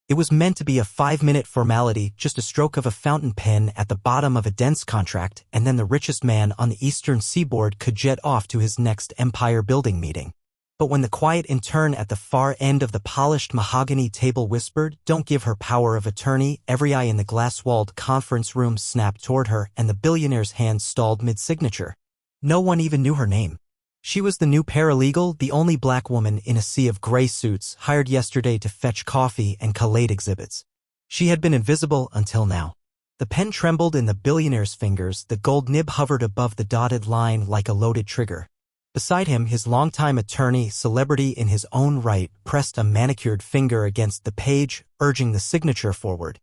It was meant to be a 5-minute formality, just a stroke of a fountain pen at the bottom of a dense contract, and then the richest man on the eastern seaboard could jet off to his next empire-building meeting. But when the quiet intern at the far end of the polished mahogany table whispered, "Don't give her power of attorney," every eye in the glass-walled conference room snapped toward her, and the billionaire's hand stalled mid-signature. No one even knew her name. She was the new paralegal, the only black woman in a sea of gray suits, hired yesterday to fetch coffee and collate exhibits. She had been invisible until now. The pen trembled in the billionaire's fingers, the gold nib hovered above the dotted line like a loaded trigger. Beside him, his longtime attorney, celebrity in his own right, pressed a manicured finger against the page, urging the signature forward.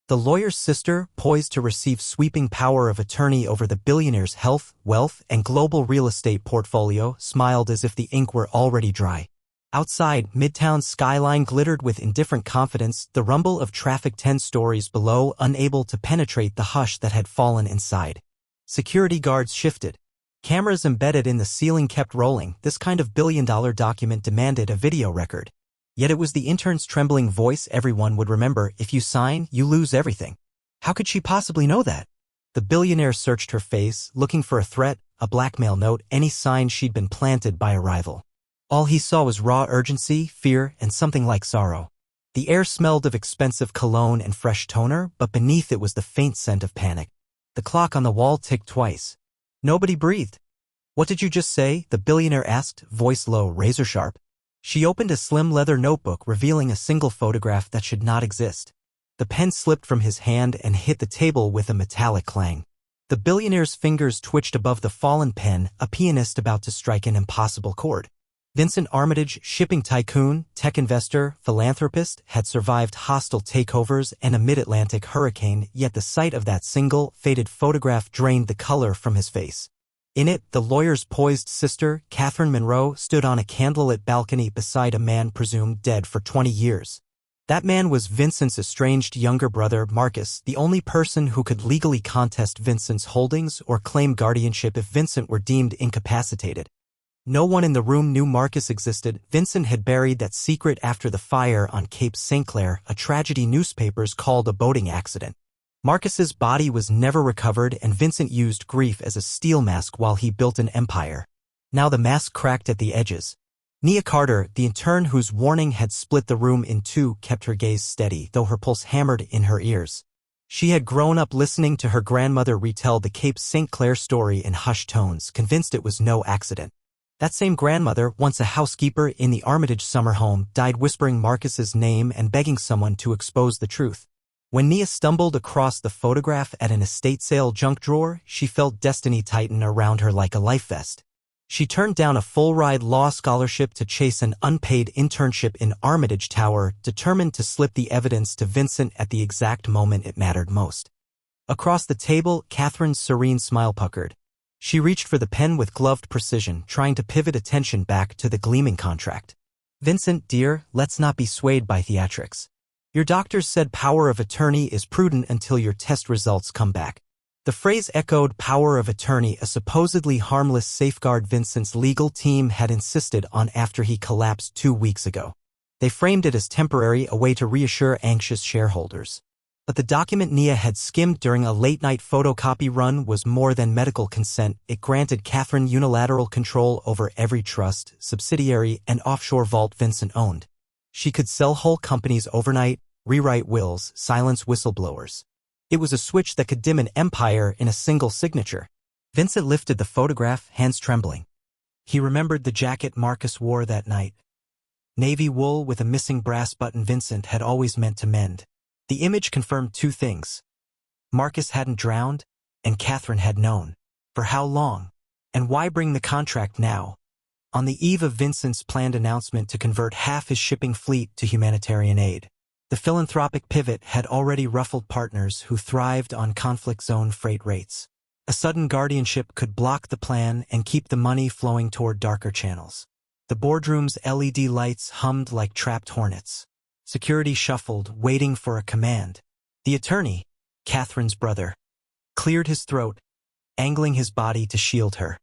The lawyer's sister, poised to receive sweeping power of attorney over the billionaire's health, wealth, and global real estate portfolio, smiled as if the ink were already dry. Outside, Midtown's skyline glittered with indifferent confidence, the rumble of traffic 10 stories below unable to penetrate the hush that had fallen inside. Security guards shifted. Cameras embedded in the ceiling kept rolling. This kind of billion-dollar document demanded a video record. Yet it was the intern's trembling voice everyone would remember. "If you sign, you lose everything." How could she possibly know that? The billionaire searched her face, looking for a threat, a blackmail note, any sign she'd been planted by a rival. All he saw was raw urgency, fear, and something like sorrow. The air smelled of expensive cologne and fresh toner, but beneath it was the faint scent of panic. The clock on the wall ticked twice. Nobody breathed. "What did you just say?" the billionaire asked, voice low, razor-sharp. She opened a slim leather notebook, revealing a single photograph that should not exist. The pen slipped from his hand and hit the table with a metallic clang. The billionaire's fingers twitched above the fallen pen, a pianist about to strike an impossible chord. Vincent Armitage, shipping tycoon, tech investor, philanthropist, had survived hostile takeovers and a mid-Atlantic hurricane, yet the sight of that single, faded photograph drained the color from his face. In it, the lawyer's poised sister, Catherine Monroe, stood on a candlelit balcony beside a man presumed dead for 20 years. That man was Vincent's estranged younger brother, Marcus, the only person who could legally contest Vincent's holdings or claim guardianship if Vincent were deemed incapacitated. No one in the room knew Marcus existed. Vincent had buried that secret after the fire on Cape St. Clair, a tragedy newspapers called a boating accident. Marcus's body was never recovered, and Vincent used grief as a steel mask while he built an empire. Now the mask cracked at the edges. Nia Carter, the intern whose warning had split the room in two, kept her gaze steady, though her pulse hammered in her ears. She had grown up listening to her grandmother retell the Cape St. Clair story in hushed tones, convinced it was no accident. That same grandmother, once a housekeeper in the Armitage summer home, died whispering Marcus's name and begging someone to expose the truth. When Nia stumbled across the photograph at an estate sale junk drawer, she felt destiny tighten around her like a life vest. She turned down a full-ride law scholarship to chase an unpaid internship in Armitage Tower, determined to slip the evidence to Vincent at the exact moment it mattered most. Across the table, Catherine's serene smile puckered. She reached for the pen with gloved precision, trying to pivot attention back to the gleaming contract. "Vincent, dear, let's not be swayed by theatrics. Your doctors said power of attorney is prudent until your test results come back." The phrase echoed power of attorney, a supposedly harmless safeguard Vincent's legal team had insisted on after he collapsed 2 weeks ago. They framed it as temporary, a way to reassure anxious shareholders. But the document Nia had skimmed during a late-night photocopy run was more than medical consent. It granted Catherine unilateral control over every trust, subsidiary, and offshore vault Vincent owned. She could sell whole companies overnight, rewrite wills, silence whistleblowers. It was a switch that could dim an empire in a single signature. Vincent lifted the photograph, hands trembling. He remembered the jacket Marcus wore that night. Navy wool with a missing brass button. Vincent had always meant to mend. The image confirmed two things. Marcus hadn't drowned, and Catherine had known. For how long? And why bring the contract now? On the eve of Vincent's planned announcement to convert half his shipping fleet to humanitarian aid. The philanthropic pivot had already ruffled partners who thrived on conflict zone freight rates. A sudden guardianship could block the plan and keep the money flowing toward darker channels. The boardroom's LED lights hummed like trapped hornets. Security shuffled, waiting for a command. The attorney, Catherine's brother, cleared his throat, angling his body to shield her.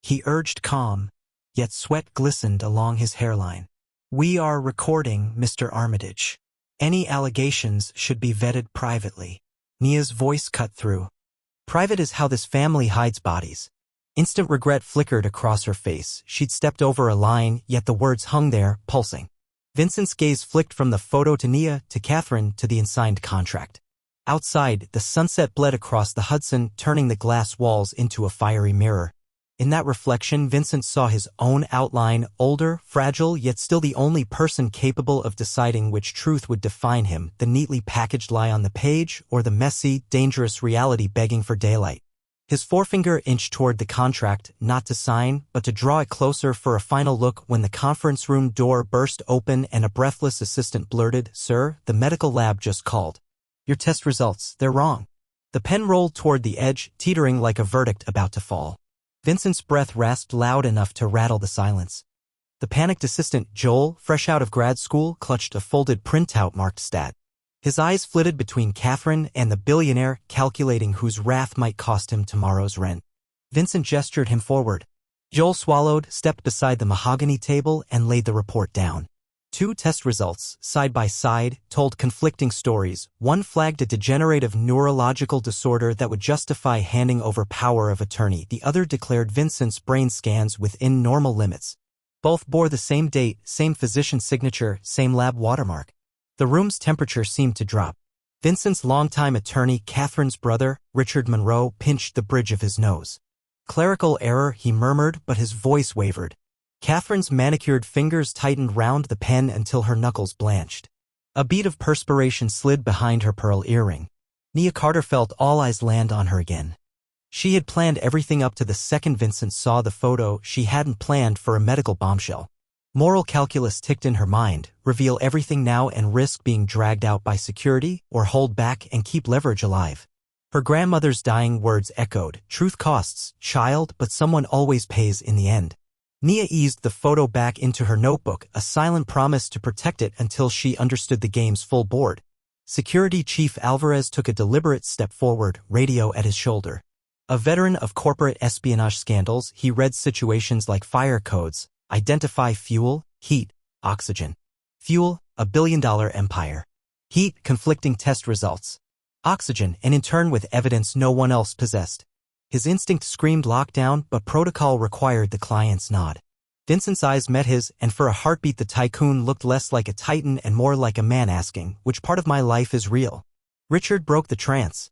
He urged calm, yet sweat glistened along his hairline. "We are recording, Mr. Armitage." Any allegations should be vetted privately. Nia's voice cut through. Private is how this family hides bodies. Instant regret flickered across her face. She'd stepped over a line, yet the words hung there, pulsing. Vincent's gaze flicked from the photo to Nia, to Catherine, to the unsigned contract. Outside, the sunset bled across the Hudson, turning the glass walls into a fiery mirror. In that reflection, Vincent saw his own outline, older, fragile, yet still the only person capable of deciding which truth would define him, the neatly packaged lie on the page, or the messy, dangerous reality begging for daylight. His forefinger inched toward the contract, not to sign, but to draw it closer for a final look when the conference room door burst open and a breathless assistant blurted, "Sir, the medical lab just called. Your test results, they're wrong." The pen rolled toward the edge, teetering like a verdict about to fall. Vincent's breath rasped loud enough to rattle the silence. The panicked assistant, Joel, fresh out of grad school, clutched a folded printout marked stat. His eyes flitted between Catherine and the billionaire, calculating whose wrath might cost him tomorrow's rent. Vincent gestured him forward. Joel swallowed, stepped beside the mahogany table, and laid the report down. 2 test results, side by side, told conflicting stories. One flagged a degenerative neurological disorder that would justify handing over power of attorney. The other declared Vincent's brain scans within normal limits. Both bore the same date, same physician signature, same lab watermark. The room's temperature seemed to drop. Vincent's longtime attorney, Catherine's brother, Richard Monroe, pinched the bridge of his nose. "Clerical error," he murmured, but his voice wavered. Catherine's manicured fingers tightened round the pen until her knuckles blanched. A bead of perspiration slid behind her pearl earring. Nia Carter felt all eyes land on her again. She had planned everything up to the second Vincent saw the photo. She hadn't planned for a medical bombshell. Moral calculus ticked in her mind, reveal everything now and risk being dragged out by security, or hold back and keep leverage alive. Her grandmother's dying words echoed, "Truth costs, child, but someone always pays in the end." Nia eased the photo back into her notebook, a silent promise to protect it until she understood the game's full board. Security Chief Alvarez took a deliberate step forward, radio at his shoulder. A veteran of corporate espionage scandals, he read situations like fire codes, identify fuel, heat, oxygen. Fuel, a billion-dollar empire. Heat, conflicting test results. Oxygen, and in turn with evidence no one else possessed. His instinct screamed lockdown, but protocol required the client's nod. Vincent's eyes met his, and for a heartbeat the tycoon looked less like a titan and more like a man asking, "Which part of my life is real?" Richard broke the trance.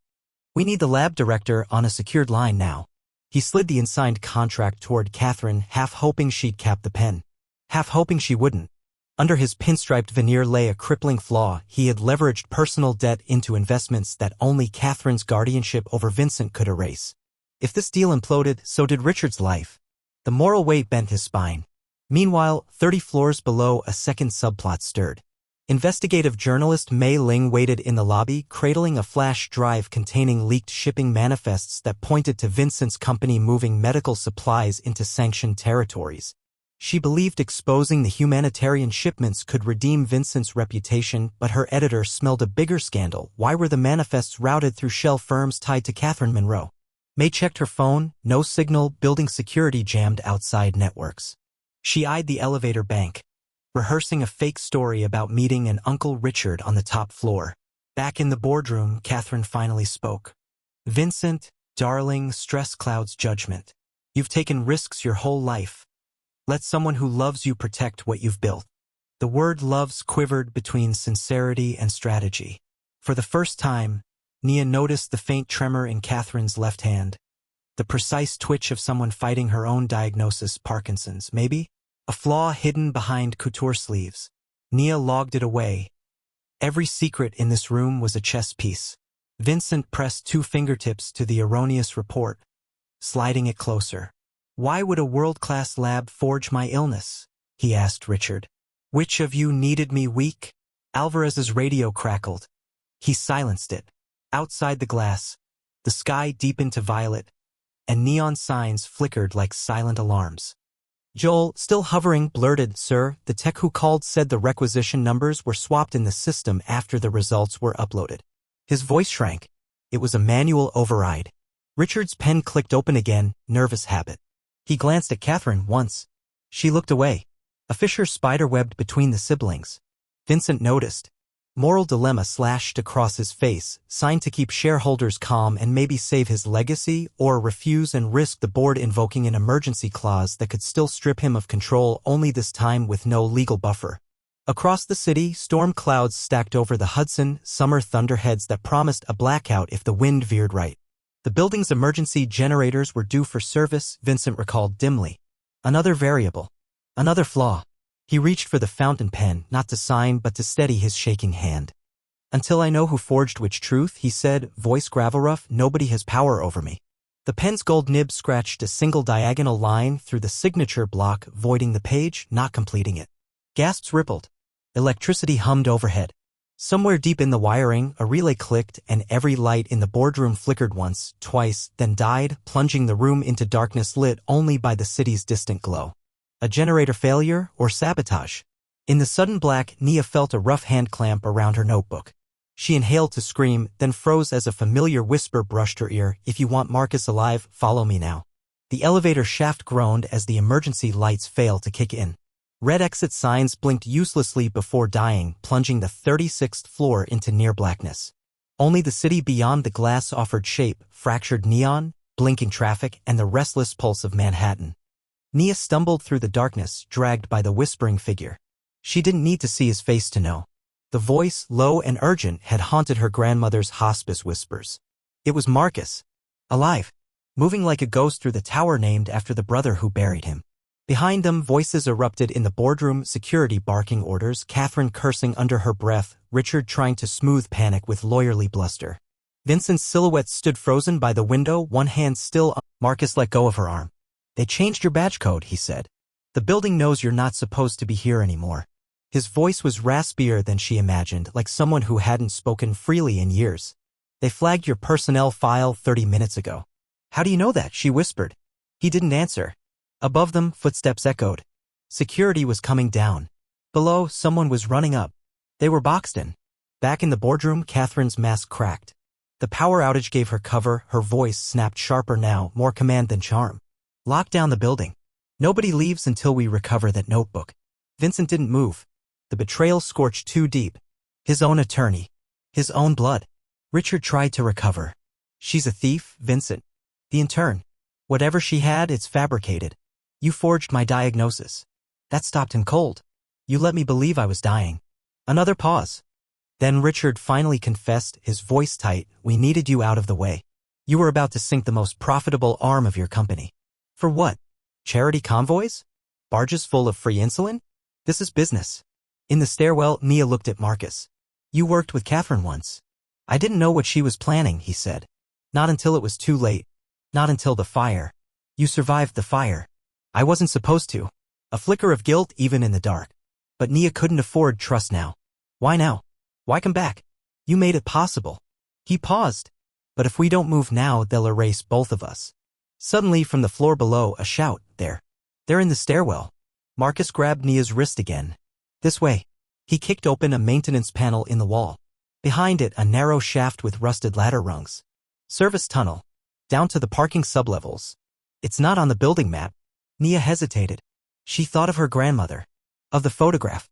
"We need the lab director on a secured line now." He slid the unsigned contract toward Catherine, half hoping she'd cap the pen. Half hoping she wouldn't. Under his pinstriped veneer lay a crippling flaw. He had leveraged personal debt into investments that only Catherine's guardianship over Vincent could erase. If this deal imploded, so did Richard's life. The moral weight bent his spine. Meanwhile, 30 floors below, a second subplot stirred. Investigative journalist Mei Ling waited in the lobby, cradling a flash drive containing leaked shipping manifests that pointed to Vincent's company moving medical supplies into sanctioned territories. She believed exposing the humanitarian shipments could redeem Vincent's reputation, but her editor smelled a bigger scandal. Why were the manifests routed through shell firms tied to Catherine Monroe? May checked her phone, no signal, building security jammed outside networks. She eyed the elevator bank, rehearsing a fake story about meeting an Uncle Richard on the top floor. Back in the boardroom, Catherine finally spoke. "Vincent, darling, stress clouds judgment. You've taken risks your whole life. Let someone who loves you protect what you've built." The word loves quivered between sincerity and strategy. For the first time, Nia noticed the faint tremor in Catherine's left hand. The precise twitch of someone fighting her own diagnosis, Parkinson's, maybe? A flaw hidden behind couture sleeves. Nia logged it away. Every secret in this room was a chess piece. Vincent pressed 2 fingertips to the erroneous report, sliding it closer. "Why would a world-class lab forge my illness?" he asked Richard. "Which of you needed me weak?" Alvarez's radio crackled. He silenced it. Outside the glass, the sky deepened to violet, and neon signs flickered like silent alarms. Joel, still hovering, blurted, "Sir, the tech who called said the requisition numbers were swapped in the system after the results were uploaded." His voice shrank. It was a manual override. Richard's pen clicked open again, nervous habit. He glanced at Catherine once. She looked away. A fissure spiderwebbed between the siblings. Vincent noticed. Moral dilemma slashed across his face, signed to keep shareholders calm and maybe save his legacy, or refuse and risk the board invoking an emergency clause that could still strip him of control, only this time with no legal buffer. Across the city, storm clouds stacked over the Hudson, summer thunderheads that promised a blackout if the wind veered right. The building's emergency generators were due for service, Vincent recalled dimly. Another variable. Another flaw. He reached for the fountain pen, not to sign but to steady his shaking hand. Until I know who forged which truth, he said, voice gravel rough, nobody has power over me. The pen's gold nib scratched a single diagonal line through the signature block, voiding the page, not completing it. Gasps rippled. Electricity hummed overhead. Somewhere deep in the wiring, a relay clicked and every light in the boardroom flickered once, twice, then died, plunging the room into darkness lit only by the city's distant glow. A generator failure or sabotage? In the sudden black, Nia felt a rough hand clamp around her notebook. She inhaled to scream, then froze as a familiar whisper brushed her ear, if you want Marcus alive, follow me now. The elevator shaft groaned as the emergency lights failed to kick in. Red exit signs blinked uselessly before dying, plunging the 36th floor into near blackness. Only the city beyond the glass offered shape, fractured neon, blinking traffic, and the restless pulse of Manhattan. Nia stumbled through the darkness, dragged by the whispering figure. She didn't need to see his face to know. The voice, low and urgent, had haunted her grandmother's hospice whispers. It was Marcus. Alive. Moving like a ghost through the tower named after the brother who buried him. Behind them, voices erupted in the boardroom, security barking orders, Catherine cursing under her breath, Richard trying to smooth panic with lawyerly bluster. Vincent's silhouette stood frozen by the window, one hand still up. Marcus let go of her arm. They changed your badge code, he said. The building knows you're not supposed to be here anymore. His voice was raspier than she imagined, like someone who hadn't spoken freely in years. They flagged your personnel file 30 minutes ago. How do you know that? She whispered. He didn't answer. Above them, footsteps echoed. Security was coming down. Below, someone was running up. They were boxed in. Back in the boardroom, Catherine's mask cracked. The power outage gave her cover, her voice snapped sharper now, more command than charm. Lock down the building. Nobody leaves until we recover that notebook. Vincent didn't move. The betrayal scorched too deep. His own attorney. His own blood. Richard tried to recover. She's a thief, Vincent. The intern. Whatever she had, it's fabricated. You forged my diagnosis. That stopped him cold. You let me believe I was dying. Another pause. Then Richard finally confessed, his voice tight, we needed you out of the way. You were about to sink the most profitable arm of your company. For what? Charity convoys? Barges full of free insulin? This is business. In the stairwell, Nia looked at Marcus. You worked with Catherine once. I didn't know what she was planning, he said. Not until it was too late. Not until the fire. You survived the fire. I wasn't supposed to. A flicker of guilt even in the dark. But Nia couldn't afford trust now. Why now? Why come back? You made it possible. He paused. But if we don't move now, they'll erase both of us. Suddenly, from the floor below, a shout, there. They're in the stairwell. Marcus grabbed Nia's wrist again. This way. He kicked open a maintenance panel in the wall. Behind it, a narrow shaft with rusted ladder rungs. Service tunnel. Down to the parking sublevels. It's not on the building map. Nia hesitated. She thought of her grandmother. Of the photograph.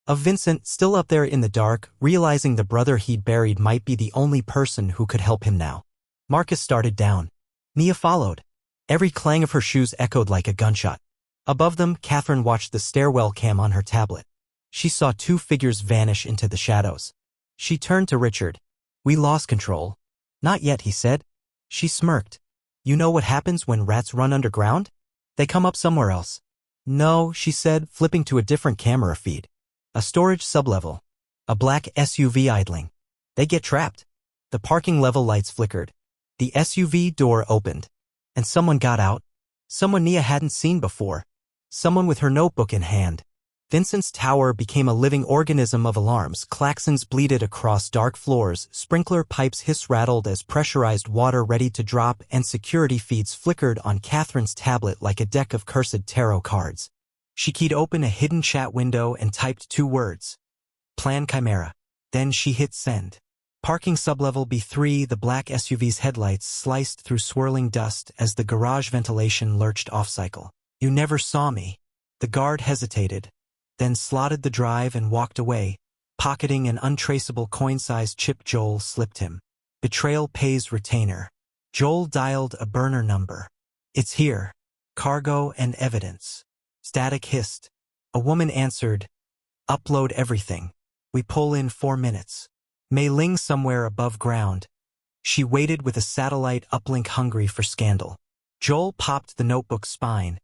Of Vincent, still up there in the dark, realizing the brother he'd buried might be the only person who could help him now. Marcus started down. Nia followed. Every clang of her shoes echoed like a gunshot. Above them, Catherine watched the stairwell cam on her tablet. She saw two figures vanish into the shadows. She turned to Richard. We lost control. Not yet, he said. She smirked. You know what happens when rats run underground? They come up somewhere else. No, she said, flipping to a different camera feed. A storage sublevel. A black SUV idling. They get trapped. The parking level lights flickered. The SUV door opened. And someone got out. Someone Nia hadn't seen before. Someone with her notebook in hand. Vincent's tower became a living organism of alarms. Klaxons bleated across dark floors, sprinkler pipes hiss-rattled as pressurized water ready to drop, and security feeds flickered on Catherine's tablet like a deck of cursed tarot cards. She keyed open a hidden chat window and typed 2 words. Plan Chimera. Then she hit send. Parking sublevel B3, the black SUV's headlights sliced through swirling dust as the garage ventilation lurched off-cycle. You never saw me. The guard hesitated, then slotted the drive and walked away, Pocketing an untraceable coin-sized chip Joel slipped him. Betrayal pays retainer. Joel dialed a burner number. It's here. Cargo and evidence. Static hissed. A woman answered. Upload everything. We pull in 4 minutes. Mei Ling somewhere above ground. She waited with a satellite uplink hungry for scandal. Joel popped the notebook's spine,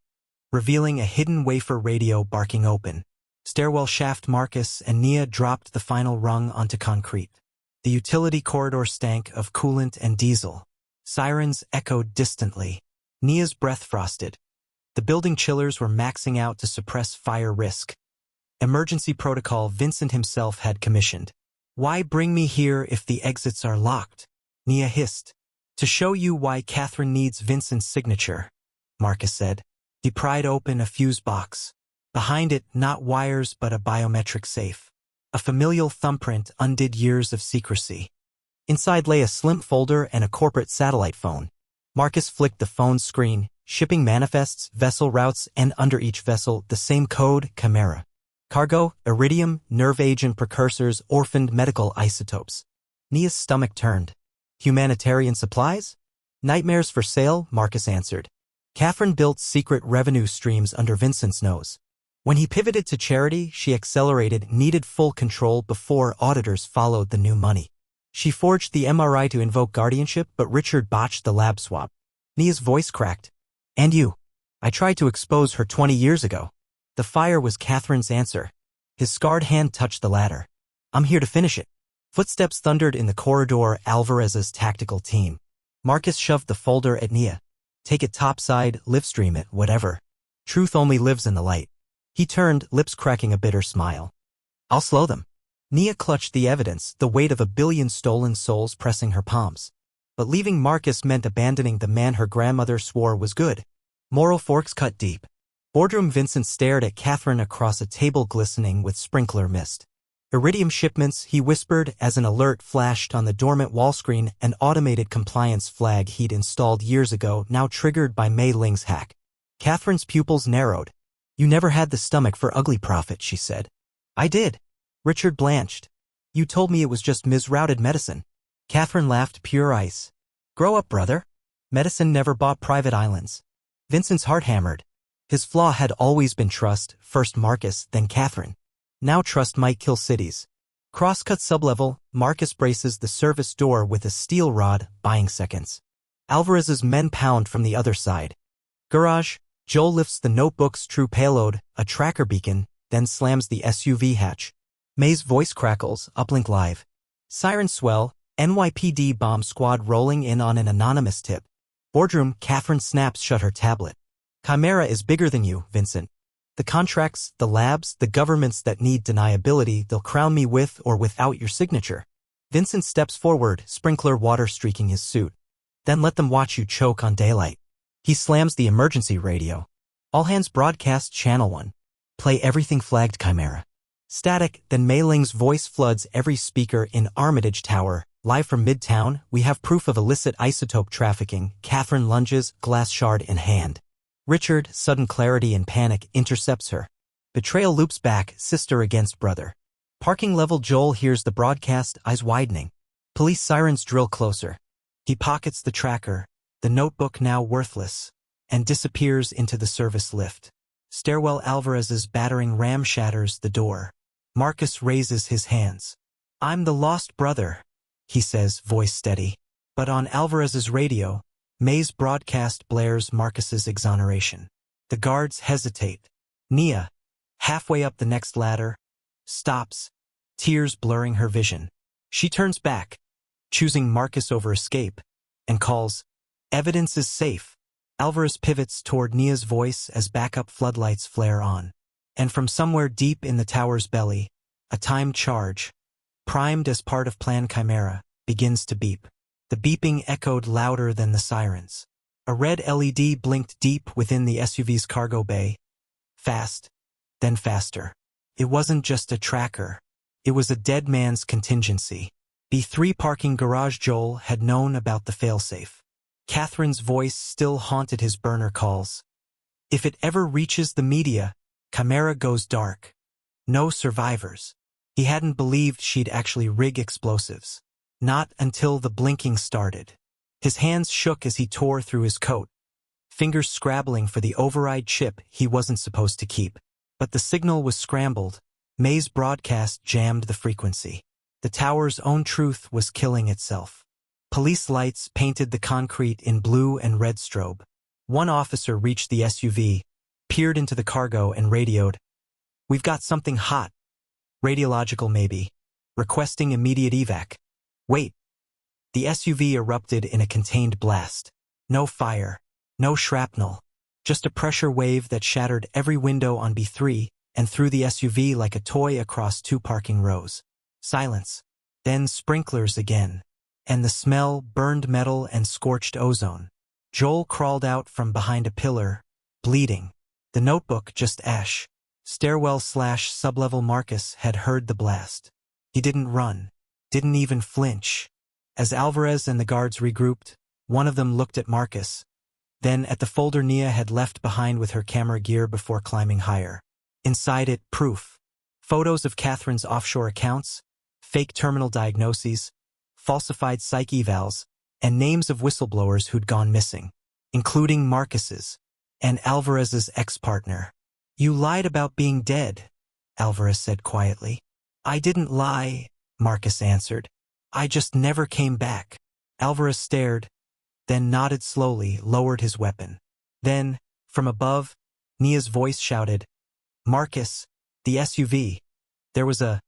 revealing a hidden wafer radio barking open. Stairwell shaft Marcus and Nia dropped the final rung onto concrete. The utility corridor stank of coolant and diesel. Sirens echoed distantly. Nia's breath frosted. The building chillers were maxing out to suppress fire risk. Emergency protocol Vincent himself had commissioned. Why bring me here if the exits are locked? Nia hissed. To show you why Catherine needs Vincent's signature, Marcus said. He pried open a fuse box. Behind it, not wires but a biometric safe. A familial thumbprint undid years of secrecy. Inside lay a slim folder and a corporate satellite phone. Marcus flicked the phone's screen, shipping manifests, vessel routes, and under each vessel the same code, Chimera. Cargo, iridium, nerve agent precursors, orphaned medical isotopes. Nia's stomach turned. Humanitarian supplies? Nightmares for sale, Marcus answered. Catherine built secret revenue streams under Vincent's nose. When he pivoted to charity, she accelerated, needed full control before auditors followed the new money. She forged the MRI to invoke guardianship, but Richard botched the lab swap. Nia's voice cracked. And you. I tried to expose her 20 years ago. The fire was Catherine's answer. His scarred hand touched the ladder. I'm here to finish it. Footsteps thundered in the corridor, Alvarez's tactical team. Marcus shoved the folder at Nia. Take it topside, livestream it, whatever. Truth only lives in the light. He turned, lips cracking a bitter smile. I'll slow them. Nia clutched the evidence, the weight of 1 billion stolen souls pressing her palms. But leaving Marcus meant abandoning the man her grandmother swore was good. Moral forks cut deep. Boardroom Vincent stared at Catherine across a table glistening with sprinkler mist. Iridium shipments, he whispered as an alert flashed on the dormant wall screen, an automated compliance flag he'd installed years ago, now triggered by Mei Ling's hack. Catherine's pupils narrowed. You never had the stomach for ugly profit, she said. I did. Richard blanched. You told me it was just misrouted medicine. Catherine laughed, pure ice. Grow up, brother. Medicine never bought private islands. Vincent's heart hammered. His flaw had always been trust, first Marcus, then Catherine. Now trust might kill cities. Crosscut sublevel, Marcus braces the service door with a steel rod, buying seconds. Alvarez's men pound from the other side. Garage. Joel lifts the notebook's true payload, a tracker beacon, then slams the SUV hatch. May's voice crackles, uplink live. Sirens swell, NYPD bomb squad rolling in on an anonymous tip. Boardroom, Catherine snaps shut her tablet. Chimera is bigger than you, Vincent. The contracts, the labs, the governments that need deniability, they'll crown me with or without your signature. Vincent steps forward, sprinkler water streaking his suit. Then let them watch you choke on daylight. He slams the emergency radio. All hands broadcast channel 1. Play everything flagged, Chimera. Static, then Mei Ling's voice floods every speaker in Armitage Tower. Live from Midtown, we have proof of illicit isotope trafficking. Catherine lunges, glass shard in hand. Richard, sudden clarity and panic, intercepts her. Betrayal loops back, sister against brother. Parking level Joel hears the broadcast, eyes widening. Police sirens drill closer. He pockets the tracker, the notebook now worthless, and disappears into the service lift. Stairwell Alvarez's battering ram shatters the door. Marcus raises his hands. I'm the lost brother, he says, voice steady. But on Alvarez's radio, May's broadcast blares Marcus's exoneration. The guards hesitate. Nia, halfway up the next ladder, stops, tears blurring her vision. She turns back, choosing Marcus over escape, and calls, Evidence is safe. Alvarez pivots toward Nia's voice as backup floodlights flare on. And from somewhere deep in the tower's belly, a timed charge, primed as part of Plan Chimera, begins to beep. The beeping echoed louder than the sirens. A red LED blinked deep within the SUV's cargo bay. Fast, then faster. It wasn't just a tracker. It was a dead man's contingency. B3 parking garage Joel had known about the failsafe. Catherine's voice still haunted his burner calls. If it ever reaches the media, Chimera goes dark. No survivors. He hadn't believed she'd actually rig explosives. Not until the blinking started. His hands shook as he tore through his coat, fingers scrabbling for the override chip he wasn't supposed to keep. But the signal was scrambled. May's broadcast jammed the frequency. The tower's own truth was killing itself. Police lights painted the concrete in blue and red strobe. One officer reached the SUV, peered into the cargo and radioed, "We've got something hot. Radiological maybe. Requesting immediate evac." Wait. The SUV erupted in a contained blast. No fire. No shrapnel. Just a pressure wave that shattered every window on B3 and threw the SUV like a toy across 2 parking rows. Silence. Then sprinklers again. And the smell, burned metal and scorched ozone. Joel crawled out from behind a pillar, bleeding. The notebook just ash. Stairwell/sublevel Marcus had heard the blast. He didn't run. Didn't even flinch. As Alvarez and the guards regrouped, one of them looked at Marcus, then at the folder Nia had left behind with her camera gear before climbing higher. Inside it, proof. Photos of Catherine's offshore accounts, fake terminal diagnoses, falsified psych evals, and names of whistleblowers who'd gone missing, including Marcus's and Alvarez's ex-partner. "You lied about being dead," Alvarez said quietly. "I didn't lie," Marcus answered. "I just never came back." Alvarez stared, then nodded slowly, lowered his weapon. Then, from above, Nia's voice shouted, "Marcus, the SUV." There was a,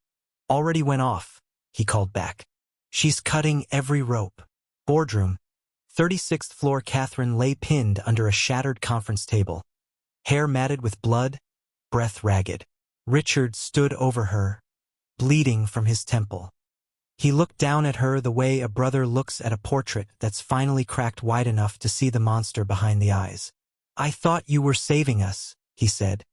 "Already went off," he called back. "She's cutting every rope." Boardroom. 36th floor. Catherine lay pinned under a shattered conference table. Hair matted with blood, breath ragged. Richard stood over her, bleeding from his temple. He looked down at her the way a brother looks at a portrait that's finally cracked wide enough to see the monster behind the eyes. "I thought you were saving us," he said.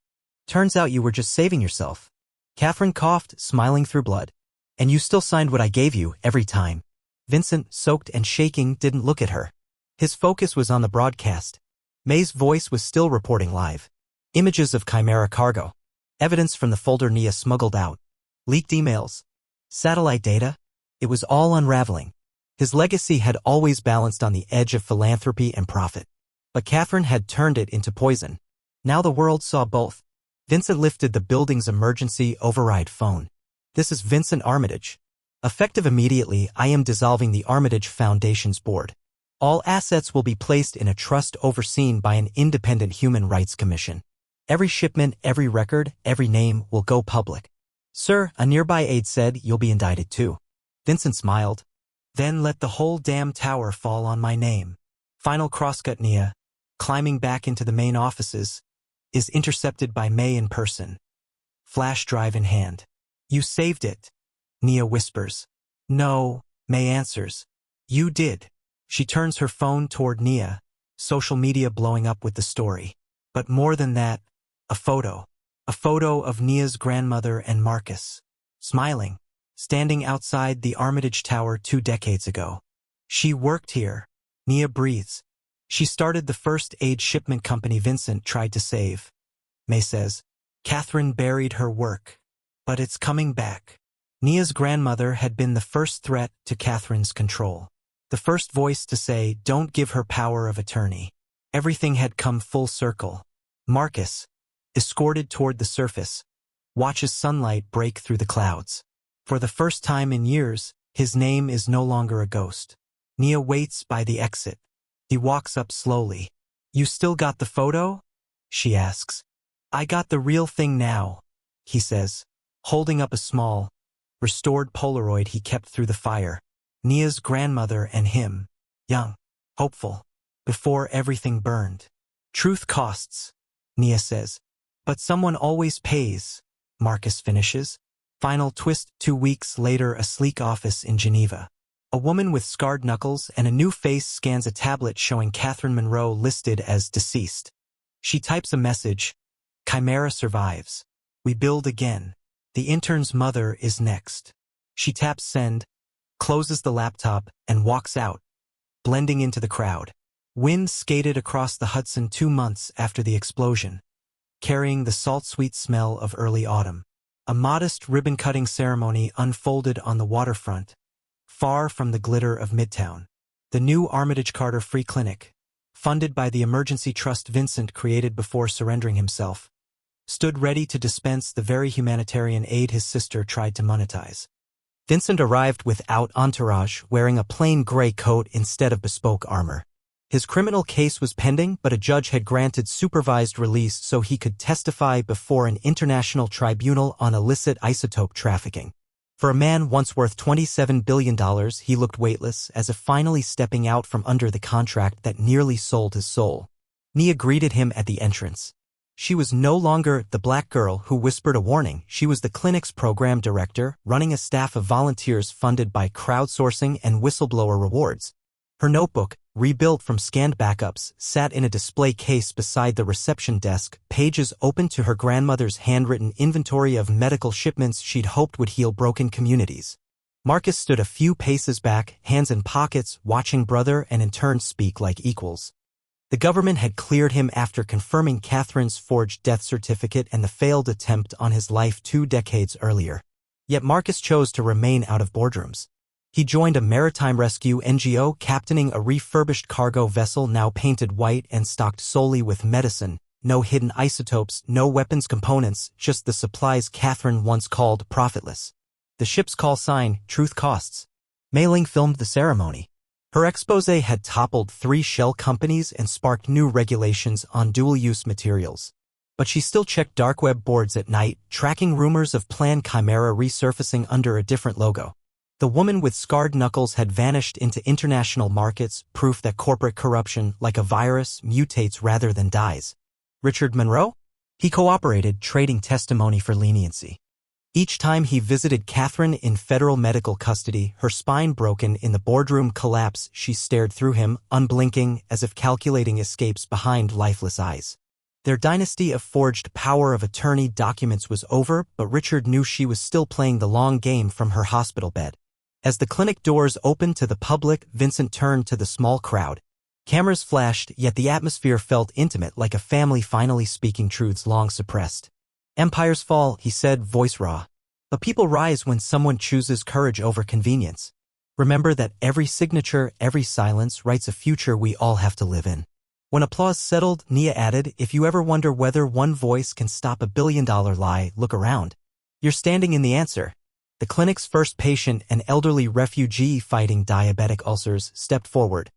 "Turns out you were just saving yourself." Catherine coughed, smiling through blood. "And you still signed what I gave you, every time." Vincent, soaked and shaking, didn't look at her. His focus was on the broadcast. May's voice was still reporting live. Images of Chimera cargo. Evidence from the folder Nia smuggled out. Leaked emails. Satellite data. It was all unraveling. His legacy had always balanced on the edge of philanthropy and profit. But Catherine had turned it into poison. Now the world saw both. Vincent lifted the building's emergency override phone. "This is Vincent Armitage. Effective immediately, I am dissolving the Armitage Foundation's board. All assets will be placed in a trust overseen by an independent human rights commission. Every shipment, every record, every name will go public." "Sir," a nearby aide said, "you'll be indicted too." Vincent smiled. "Then let the whole damn tower fall on my name." Final crosscut. Nia, climbing back into the main offices, is intercepted by May in person. Flash drive in hand. "You saved it," Nia whispers. "No," May answers. "You did." She turns her phone toward Nia, social media blowing up with the story. But more than that, a photo. A photo of Nia's grandmother and Marcus, smiling, standing outside the Armitage Tower 2 decades ago. "She worked here." Nia breathes. "She started the first aid shipment company Vincent tried to save," May says. "Catherine buried her work. But it's coming back." Nia's grandmother had been the first threat to Catherine's control. The first voice to say, "Don't give her power of attorney." Everything had come full circle. Marcus, escorted toward the surface, watches sunlight break through the clouds. For the first time in years, his name is no longer a ghost. Nia waits by the exit. He walks up slowly. "You still got the photo?" she asks. "I got the real thing now," he says, holding up a small, restored Polaroid he kept through the fire. Nia's grandmother and him, young, hopeful, before everything burned. "Truth costs," Nia says. "But someone always pays," Marcus finishes. Final twist. 2 weeks later, a sleek office in Geneva. A woman with scarred knuckles and a new face scans a tablet showing Catherine Monroe listed as deceased. She types a message. "Chimera survives. We build again. The intern's mother is next." She taps send, closes the laptop, and walks out, blending into the crowd. Wind skated across the Hudson 2 months after the explosion, carrying the salt-sweet smell of early autumn. A modest ribbon-cutting ceremony unfolded on the waterfront, far from the glitter of Midtown. The new Armitage Carter Free Clinic, funded by the emergency trust Vincent created before surrendering himself, stood ready to dispense the very humanitarian aid his sister tried to monetize. Vincent arrived without entourage, wearing a plain gray coat instead of bespoke armor. His criminal case was pending, but a judge had granted supervised release so he could testify before an international tribunal on illicit isotope trafficking. For a man once worth $27 billion, he looked weightless, as if finally stepping out from under the contract that nearly sold his soul. Nia greeted him at the entrance. She was no longer the black girl who whispered a warning. She was the clinic's program director, running a staff of volunteers funded by crowdsourcing and whistleblower rewards. Her notebook, rebuilt from scanned backups, sat in a display case beside the reception desk, pages open to her grandmother's handwritten inventory of medical shipments she'd hoped would heal broken communities. Marcus stood a few paces back, hands in pockets, watching brother and in turn speak like equals. The government had cleared him after confirming Catherine's forged death certificate and the failed attempt on his life 2 decades earlier. Yet Marcus chose to remain out of boardrooms. He joined a maritime rescue NGO captaining a refurbished cargo vessel now painted white and stocked solely with medicine. No hidden isotopes, no weapons components, just the supplies Catherine once called profitless. The ship's call sign, Truth Costs. Mei Ling filmed the ceremony. Her expose had toppled 3 shell companies and sparked new regulations on dual-use materials. But she still checked dark web boards at night, tracking rumors of planned Chimera resurfacing under a different logo. The woman with scarred knuckles had vanished into international markets, proof that corporate corruption, like a virus, mutates rather than dies. Richard Monroe? He cooperated, trading testimony for leniency. Each time he visited Catherine in federal medical custody, her spine broken in the boardroom collapse, she stared through him, unblinking, as if calculating escapes behind lifeless eyes. Their dynasty of forged power of attorney documents was over, but Richard knew she was still playing the long game from her hospital bed. As the clinic doors opened to the public, Vincent turned to the small crowd. Cameras flashed, yet the atmosphere felt intimate, like a family finally speaking truths long suppressed. Empires fall, he said, voice raw. But people rise when someone chooses courage over convenience. Remember that every signature, every silence writes a future we all have to live in. When applause settled, Nia added, if you ever wonder whether one voice can stop a billion-dollar lie, look around. You're standing in the answer. The clinic's first patient, an elderly refugee fighting diabetic ulcers, stepped forward.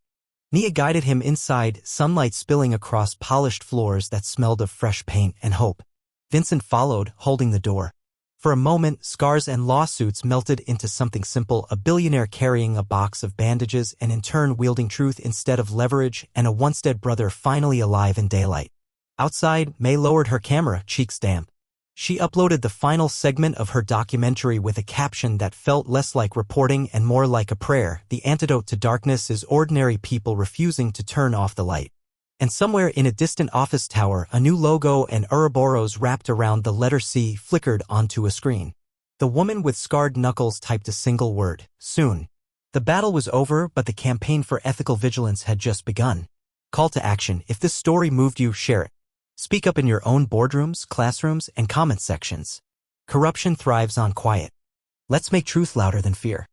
Nia guided him inside, sunlight spilling across polished floors that smelled of fresh paint and hope. Vincent followed, holding the door. For a moment, scars and lawsuits melted into something simple, a billionaire carrying a box of bandages and in turn wielding truth instead of leverage, and a once-dead brother finally alive in daylight. Outside, May lowered her camera, cheeks damp. She uploaded the final segment of her documentary with a caption that felt less like reporting and more like a prayer. The antidote to darkness is ordinary people refusing to turn off the light. And somewhere in a distant office tower, a new logo and Ouroboros wrapped around the letter C flickered onto a screen. The woman with scarred knuckles typed a single word, soon. The battle was over, but the campaign for ethical vigilance had just begun. Call to action: if this story moved you, share it. Speak up in your own boardrooms, classrooms, and comment sections. Corruption thrives on quiet. Let's make truth louder than fear.